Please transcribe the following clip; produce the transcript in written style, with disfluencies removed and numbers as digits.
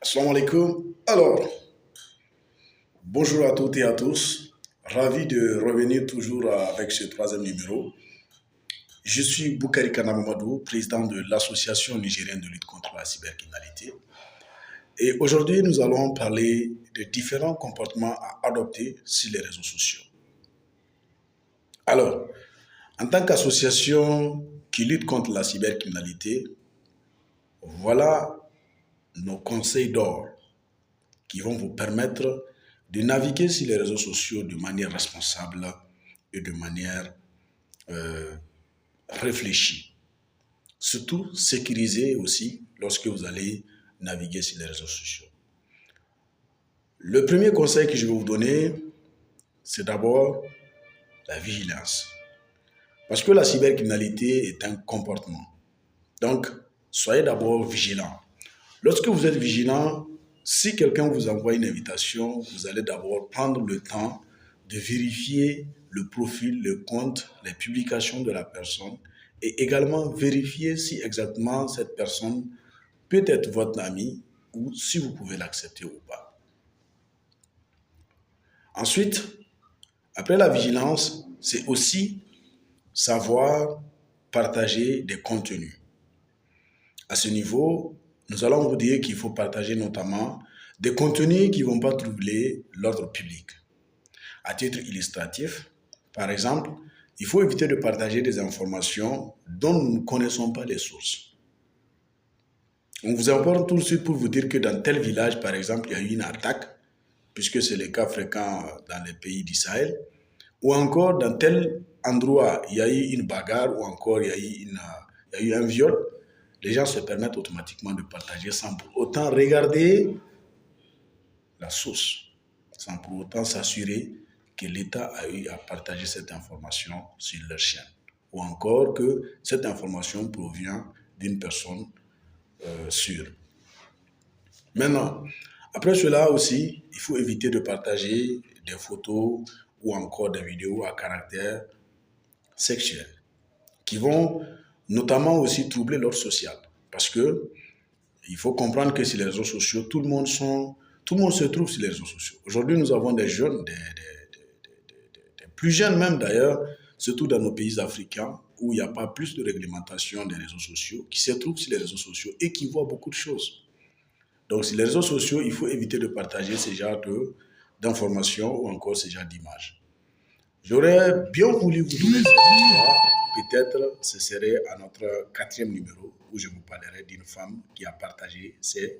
Assalamu alaikum. Alors, bonjour à toutes et à tous. Ravi de revenir toujours avec ce troisième numéro. Je suis Boukari Kanamamadou, président de l'Association nigérienne de lutte contre la cybercriminalité. Et aujourd'hui, nous allons parler de différents comportements à adopter sur les réseaux sociaux. Alors, en tant qu'association qui lutte contre la cybercriminalité, voilà nos conseils d'or qui vont vous permettre de naviguer sur les réseaux sociaux de manière responsable et de manière réfléchie. Surtout sécurisée aussi lorsque vous allez naviguer sur les réseaux sociaux. Le premier conseil que je vais vous donner, c'est d'abord la vigilance. Parce que la cybercriminalité est un comportement. Donc, soyez d'abord vigilant. Lorsque vous êtes vigilant, si quelqu'un vous envoie une invitation, vous allez d'abord prendre le temps de vérifier le profil, le compte, les publications de la personne et également vérifier si exactement cette personne peut être votre ami ou si vous pouvez l'accepter ou pas. Ensuite, après la vigilance, c'est aussi savoir partager des contenus. À ce niveau, nous allons vous dire qu'il faut partager notamment des contenus qui ne vont pas troubler l'ordre public. À titre illustratif, par exemple, il faut éviter de partager des informations dont nous ne connaissons pas les sources. On vous informe tout de suite pour vous dire que dans tel village, par exemple, il y a eu une attaque, puisque c'est le cas fréquent dans les pays d'Israël, ou encore dans tel endroit, il y a eu une bagarre, ou encore il y a eu un viol. Les gens se permettent automatiquement de partager sans pour autant regarder la source, sans pour autant s'assurer que l'État a eu à partager cette information sur leur chaîne, ou encore que cette information provient d'une personne sûre. Maintenant, après cela aussi, il faut éviter de partager des photos ou encore des vidéos à caractère sexuel, qui vont notamment aussi troubler l'ordre social. Parce que il faut comprendre que sur les réseaux sociaux, tout le monde se trouve sur les réseaux sociaux. Aujourd'hui, nous avons des jeunes, des plus jeunes même d'ailleurs, surtout dans nos pays africains, où il n'y a pas plus de réglementation des réseaux sociaux, qui se trouvent sur les réseaux sociaux et qui voient beaucoup de choses. Donc, sur les réseaux sociaux, il faut éviter de partager ce genre d'informations ou encore ce genre d'images. J'aurais bien voulu vous donner cette histoire. Peut-être ce serait à notre quatrième numéro où je vous parlerai d'une femme qui a partagé ses